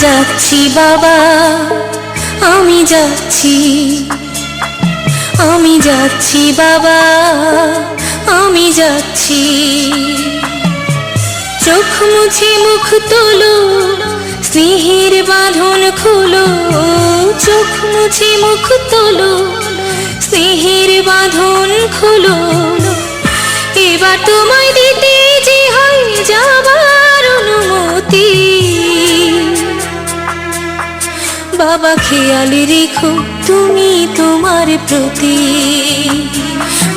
যাচ্ছি বাবা, আমি যাচ্ছি, আমি যাচ্ছি বাবা, আমি যাচ্ছি। চোখ মুছে মুখ তোলো, স্নেহের বাঁধন খোলো। চোখ মুছে মুখ তোলো, স্নেহের বাঁধন খোলো। এবার তোমায় দিতে যে হয় যাবার অনুমতি। বাবা খেয়াল রেখো তুমি তোমার প্রতি,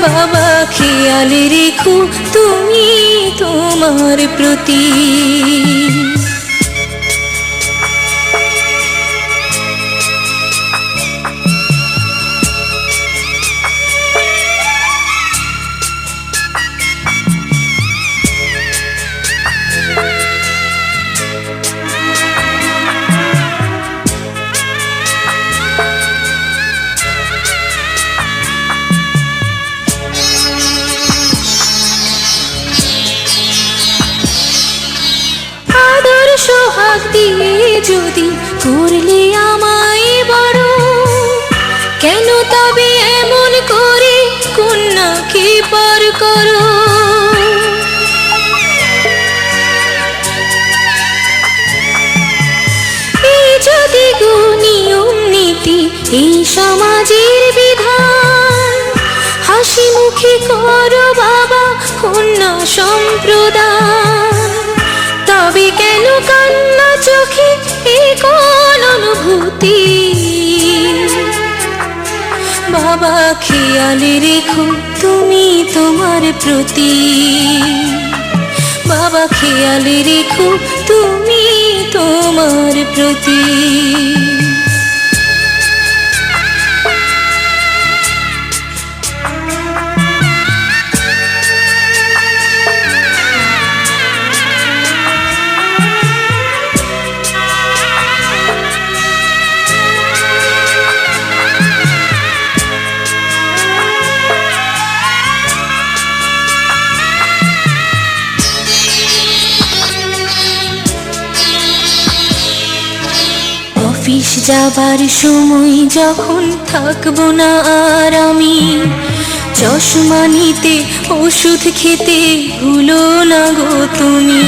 বাবা খেয়াল রেখো তুমি তোমার প্রতি। সোহাগ দিয়ে যদি করলে আমায় বড়, কেন তবে এমন করে কন্যাকে পার করো। এই যদি গো নিয়ম নীতি, এই সমাজের বিধান, হাসি মুখে করো বাবা কন্যা সম্প্রদান। তবে কেন কান্না চোখে এ কোন অনুভূতি। বাবা খেয়াল রেখো তুমি তোমার প্রতি, বাবা খেয়াল রেখো তুমি তোমার প্রতি। অফিস যাবার সময় যখন থাকবো না আর আমি, চশমা নিতে ওষুধ খেতে ভুলো না গো তুমি।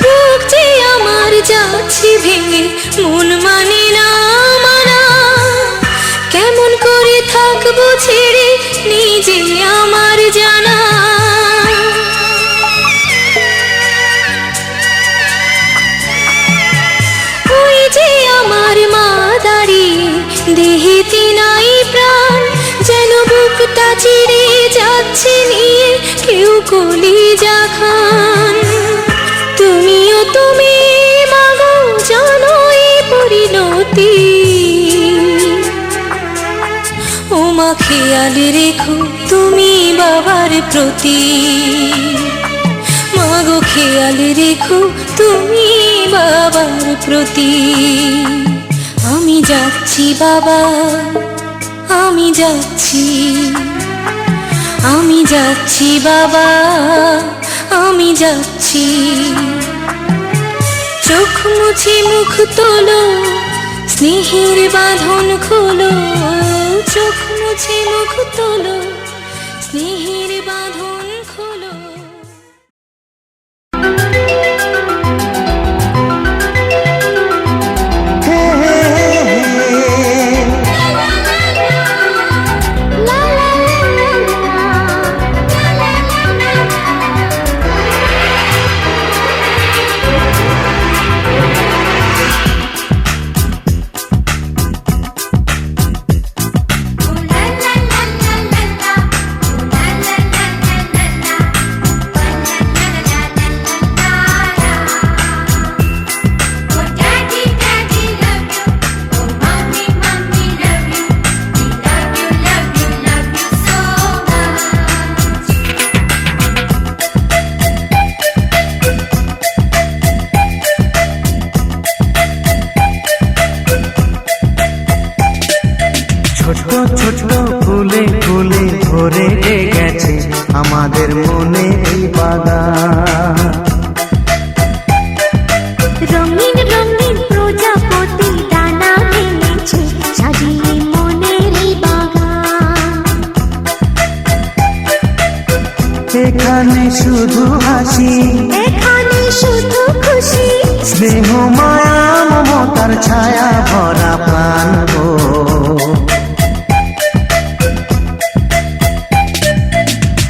বুক যে আমার যাচ্ছে ভেঙে, মন মানে না মানা। কেমন করে থাকবো ছেড়ে নিজে আমার জানা। আমার মা দাঁড়িয়ে দেহেতে নাই প্রাণ, যেন বুকটা চিরে যাচ্ছে নিয়ে কেউ কলিজা খান। তুমিও তুমি মাগো জানো এই পরিণতি। ও মা খেয়াল রেখো তুমি বাবার প্রতি, মাগো খেয়াল রেখো তুমি বাবার প্রতি। আমি যাচ্ছি বাবা, আমি যাচ্ছি, আমি যাচ্ছি বাবা, আমি যাচ্ছি। চোখ মুছে মুখ তোলো, স্নেহের বাঁধন খোলো। চোখ মুছে মুখ তোলো, স্নেহের বাঁধন খোলো। আমাদের মনে এই বাগান। রঙিন রঙিন প্রজাপতি ডানা মেলেছে সাজিয়ে মনের এই বাগান। এখানে শুধু হাসি, এখানে শুধু খুশি, স্নেহ মায়া মমতার ছায়া ভরা প্রাণ গো।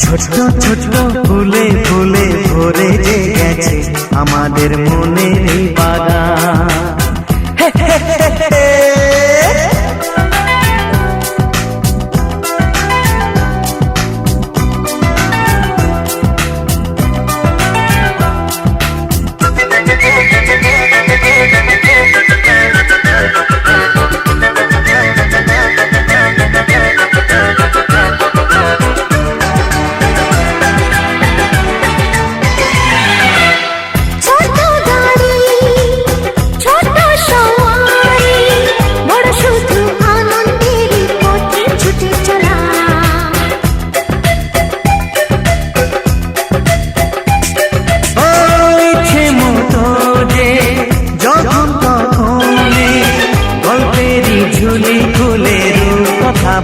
ছোট ছোট ফুলে ফুলে ভরে যে গেছে আমাদের মনের এই বাগান।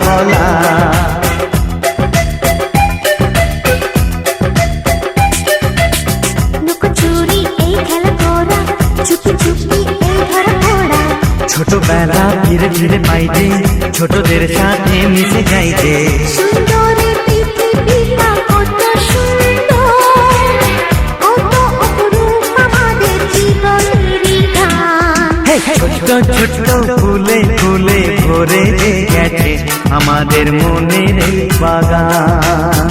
বলা লুকোচুরি এই খেলা করা, চুপি চুপি এই ধরা পড়া, ছোটবেলা ধীরে ধীরে পাইতে ছোটদের সাথে মিশে যাইতে। সুন্দরের পৃথিবীটা কত সুন্দর, কত অপরূপ আমাদের জীবনেরই গান। ছোট ছোট ফুলে ফুলে ভরে যে গেছে আমাদের মনের এই বাগান।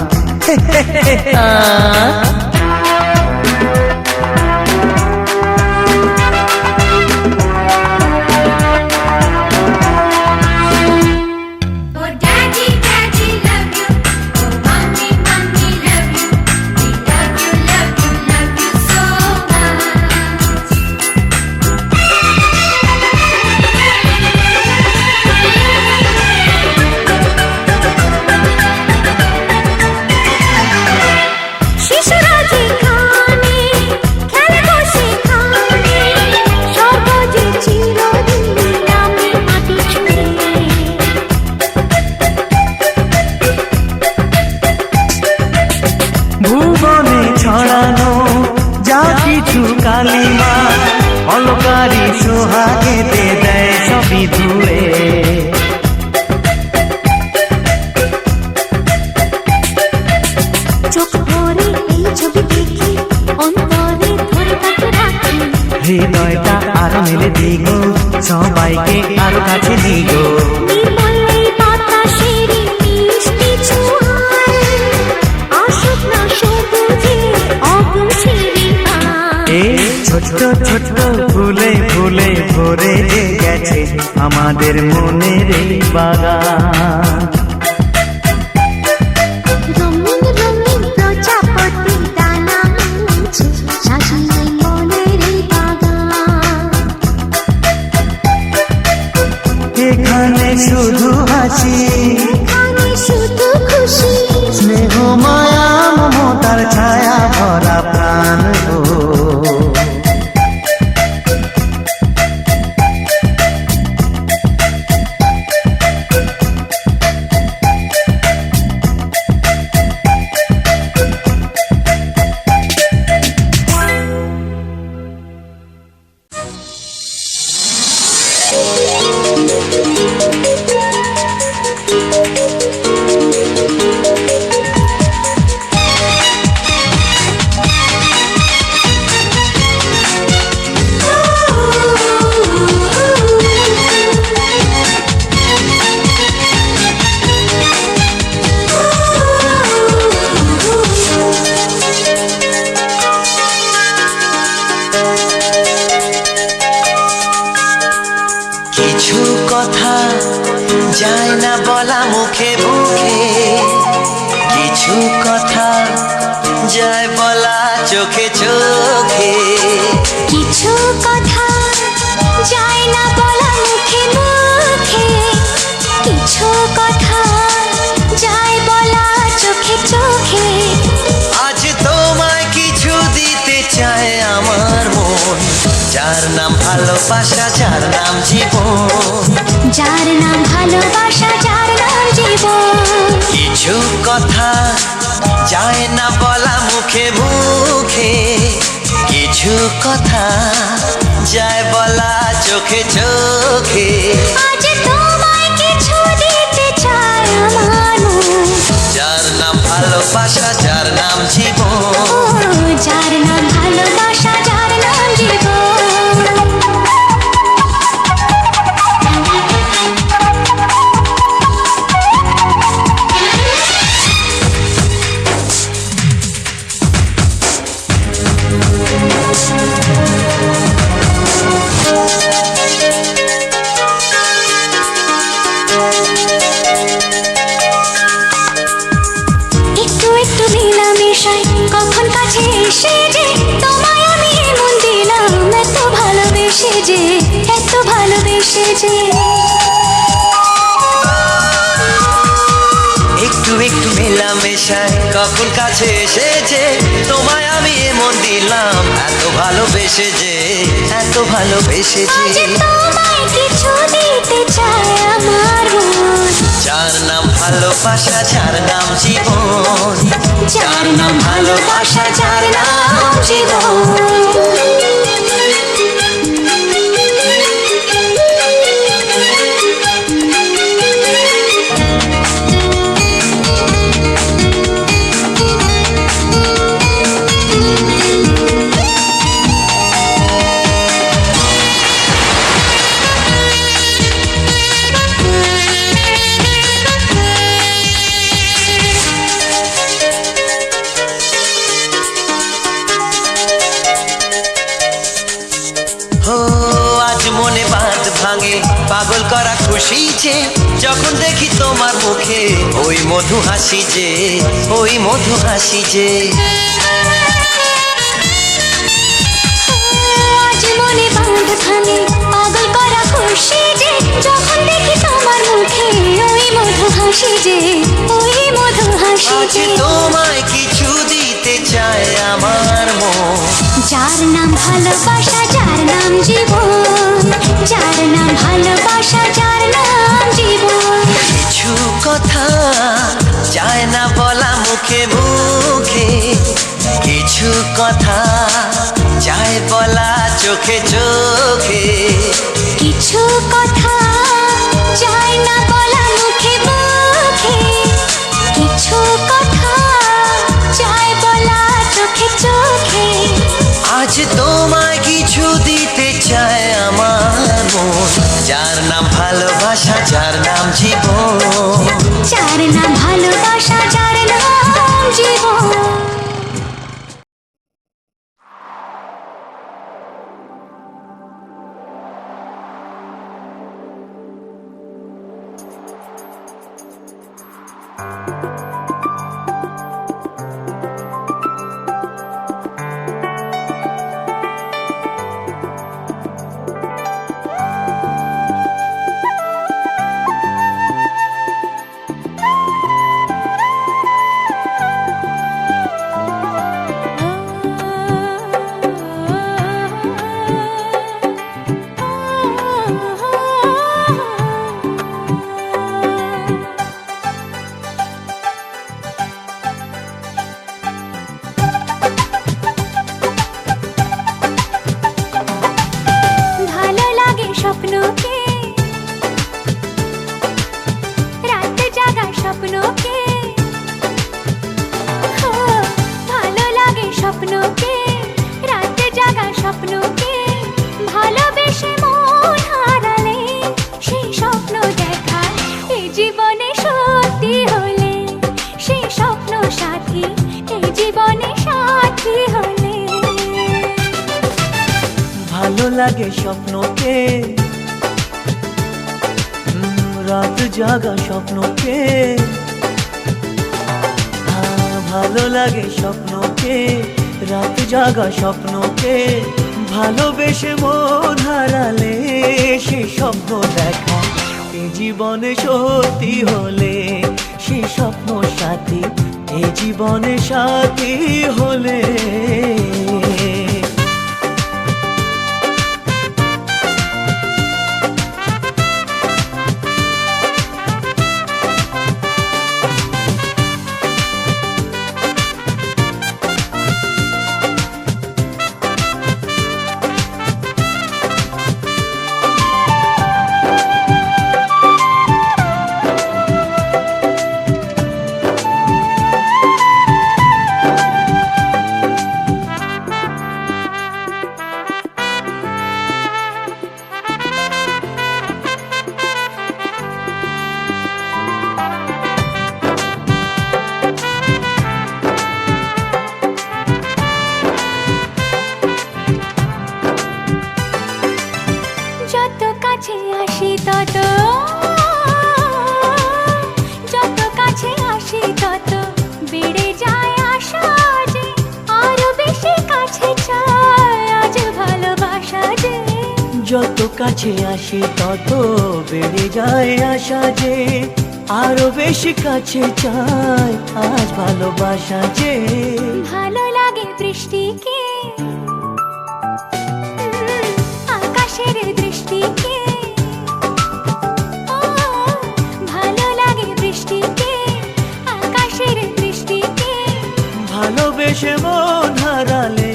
ভুবনে ছড়ানো যা কিছু কালিমা অলকারি সোহাগেতে দেয় সবই ধুয়ে। চোখ ভরে এই ছবি দেখি, অন্তরে ধরে তাকে রাখি, হৃদয়টা আরো মেলে দিগো, সবাইকে আরো কাছে দিগো। নির্মল এই বাতাসের মিষ্টি ছোঁয়ায় আসুক না সবুজে অগুছিরি গান। এই ছোট ছোট ফুলে ফুলে ভরে যে গেছে আমাদের মনের এই বাগান। রঙিন রঙিন প্রজাপতি ডানা মেলেছে সাজিয়ে মনের এই বাগান। এখানে শুধু হাসি, এখানে শুধু খুশি, স্নেহ মায়া মমতার ছায়া ভরা প্রাণ গো। যায় না বলা মুখে মুখে, কিছু কথা যায় বলা চোখে চোখে। কিছু কথা যায় না বলা মুখে মুখে, কিছু কথা যায় বলা চোখে চোখে। ভালোবাসা যার নাম জীবন, যার নাম ভালোবাসা, যার নাম জীবন। কিছু কথা যায় না বলা মুখে মুখে, কিছু কথা যায় বলা চোখে চোখে। আজ তোমায় কিছু দিতে চায় আমার মন, যার নাম ভালোবাসা যার নাম জীবন, যার নাম ভালোবাসা, যার নাম জীবন। একটু একটু মেলামেশায় কখন কাছে এসে যে তোমায় আমি মন দিলাম, এত ভালোবেসে যে, এত ভালোবেসে যে। একটু একটু মেলামেশায় কখন কাছে এসেছে, তোমায় আমি মন দিলাম, এত ভালোবেসে যে, এত ভালোবেসে আজ যে। তোমায় কিছু দিতে চায় আমার মন, যার নাম ভালোবাসা যার নাম জীবন, যার নাম ভালোবাসা, যার নাম জীবন। ও আজ মনে বাঁধ ভাঙে পাগল করা খুশি যে, যখন দেখি তোমার মুখে ওই মধু হাসি যে, ওই মধু হাসি যে। আজ মনে বাঁধ ভাঙে পাগল করা খুশি যে, যখন দেখি তোমার মুখে ওই মধু হাসি যে, ওই মধু হাসি আজ যে। তোমায় কিছু দিতে চায় আমার মন, যার নাম ভালোবাসা, যার নাম জীবন, যার নাম ভালোবাসা, যার নাম জীবন। কিছু কথা যায় না বলা মুখে মুখে, কিছু কথা যায় বলা চোখে চোখে। কিছু কথা যায় না বলা মুখে মুখে, কিছু কথা যায় বলা চোখে চোখে। আজ তোমায় কিছু দিতে চায় আমার মন, যার নাম ভালোবাসা যার নাম জীবন, যার নাম ভালোবাসা, যার নাম জীবন। ভালো লাগে স্বপ্নকে, রাতে জাগা স্বপ্নকে, ও, ভালো লাগে স্বপ্নকে, রাতে জাগা স্বপ্নকে। ভালোবেসে মন হারালে সেই স্বপ্ন দেখা এই জীবনে সত্যি হলে, সেই স্বপ্ন সাথী এই জীবনে সাথী হলে। ভালো লাগে স্বপ্নকে, রাত জাগা স্বপ্নকে। ভালো লাগে স্বপ্নকে, রাত জাগা স্বপ্নকে। ভালোবেসে মন হারালে সেই স্বপ্ন দেখা এই জীবনে সত্যি হলে, সেই স্বপ্ন সাথী এই জীবনে সাথী হলে। যত কাছে আসি তত বেড়ে যায় আশা যে আরো বেশি কাছে চাই আজ ভালোবাসা যে। ভালো লাগে বৃষ্টিকে, আকাশের দৃষ্টিকে। ও ভালো লাগে বৃষ্টিকে, আকাশের দৃষ্টিকে। ভালোবেসে মন হারালে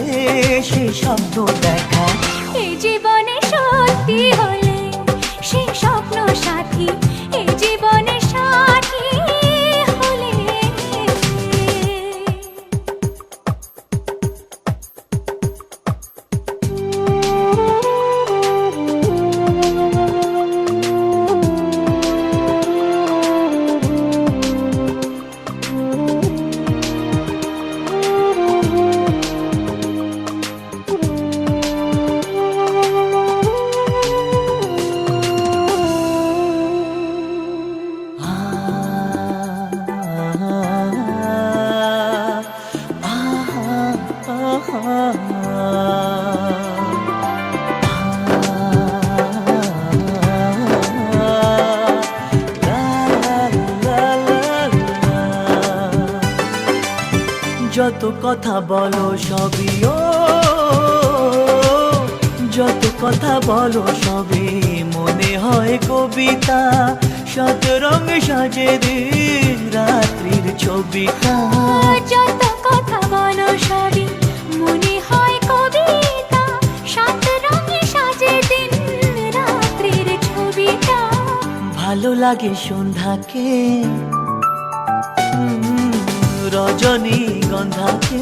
সে স্বপ্ন দেখা, এই জীবনে সত্যি হলে সে স্বপ্ন সাথী, এই জীবনে সাথী হলে। যত কথা বলো সবই ও, যত কথা বলো সবই মনে হয় কবিতা, শত রঙ সাজে দিন রাত্রির ছবিটা। যত কথা বলো সবই মনে হয় কবিতা, সাত রঙে সাজে দিন রাত্রির ছবিটা। ভালো লাগে সন্ধ্যাকে, রজনী গন্ধাকে।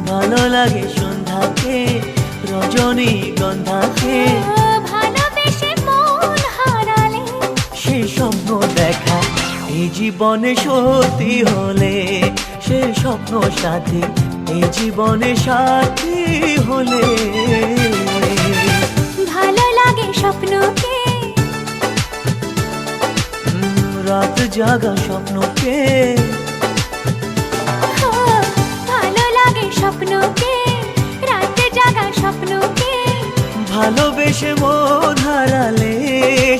ভালো লাগে সন্ধ্যাকে, রজনী গন্ধাকে। ভালোবেসে মন হারালে সে স্বপ্ন দেখা, এই জীবনে সত্যি হলে সে স্বপ্ন সাথী, এই জীবনে সাথী হলে। ভালো লাগে স্বপ্নকে, রাত জাগা স্বপ্নকে। ভালো লাগে স্বপ্নকে, রাত জাগা স্বপ্নকে। ভালোবেসে মন হারালে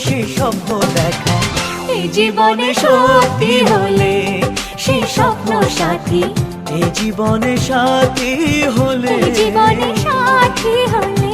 সে স্বপ্ন দেখা, এই জীবনে সত্যি হলে সে স্বপ্ন সাথী, এই জীবনে সাথী হলে। এই জীবনে সাথী হলে।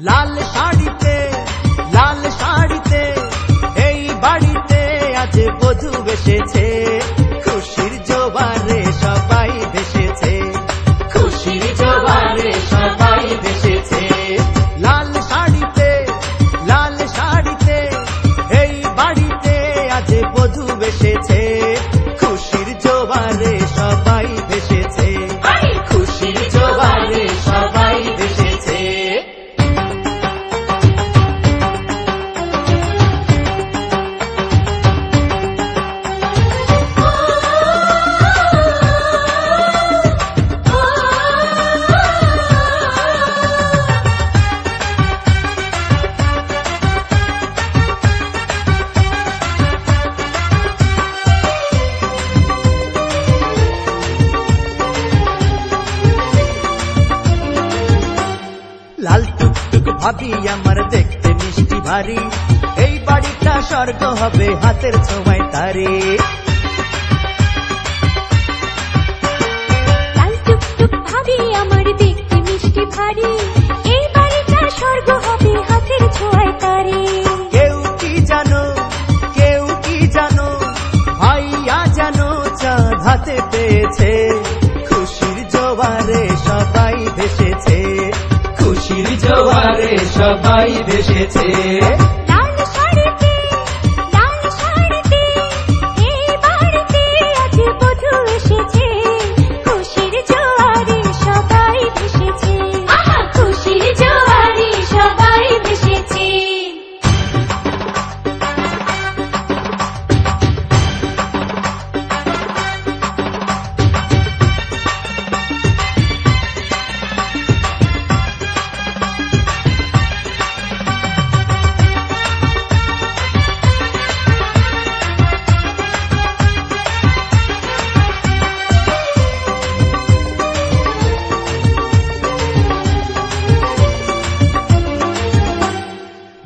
লাল শাড়িতে, লাল শাড়িতে এই বাড়িতে আজ বধূ এসেছে, খুশির জোয়ারে সবাই ভেসেছে, খুশির জোয়ারে সবাই ভেসেছে। লাল শাড়িতে, লাল শাড়িতে এই বাড়িতে আজ বধূ এসেছে, খুশির জোয়ারে সবাই ভেসেছে, খুশির জোয়ারে সবাই ভেসেছে। লাল টুকটুক ভাবি আমার দেখতে মিষ্টি ভারী, এই বাড়িটা স্বর্গ হবে হাতের ছোঁয়ায় তারে। লাল টুকটুক ভাবি আমার দেখতে মিষ্টি ভারী, এই বাড়িটা স্বর্গ হবে হাতের ছোঁয়ায় তারে। কেউ কি জানো, কেউ কি জানো, ভাইয়া জানো চাঁদ হাতে পেয়েছে, খুশির জোয়ারে সবাই ভেসেছে, খুশি খুশির জোয়ারে সবাই ভেসেছে। লাল শাড়িতে এই বাড়িতে আজ বধূ এসেছে, খুশির জোয়ারে সবাই ভেসেছে, খুশির জোয়ারে সবাই ভেসেছে।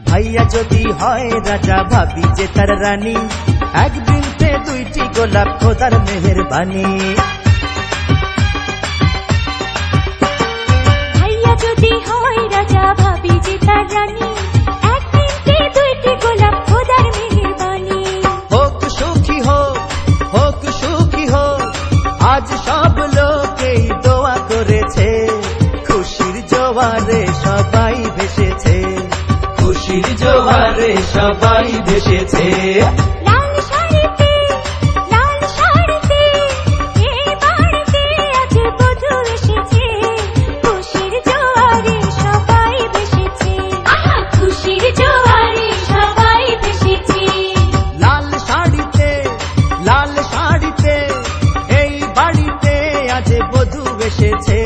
ভাইয়া যদি হয় রাজা, ভাবি যে তার রানী, একদিনতে দুইটি গোলাপ খোদার মেহেরবানি। ভাইয়া যদি হয় রাজা, ভাবি যে তার রানী, একদিনতে দুইটি গোলাপ খোদার মেহেরবানি। হোক সুখী হোক সুখী হোক, আজ সব লোকেই দোয়া করেছে, খুশির জোয়ারে সবাই ভেসেছে, খুশির জোয়ারে সবাই ভেসেছে। লাল শাড়িতে এই বাড়িতে আজ বধূ এসেছে, খুশির জোয়ারে সবাই ভেসেছে, খুশির জোয়ারে সবাই ভেসেছে। লাল শাড়িতে এই বাড়িতে আজ বধূ এসেছে,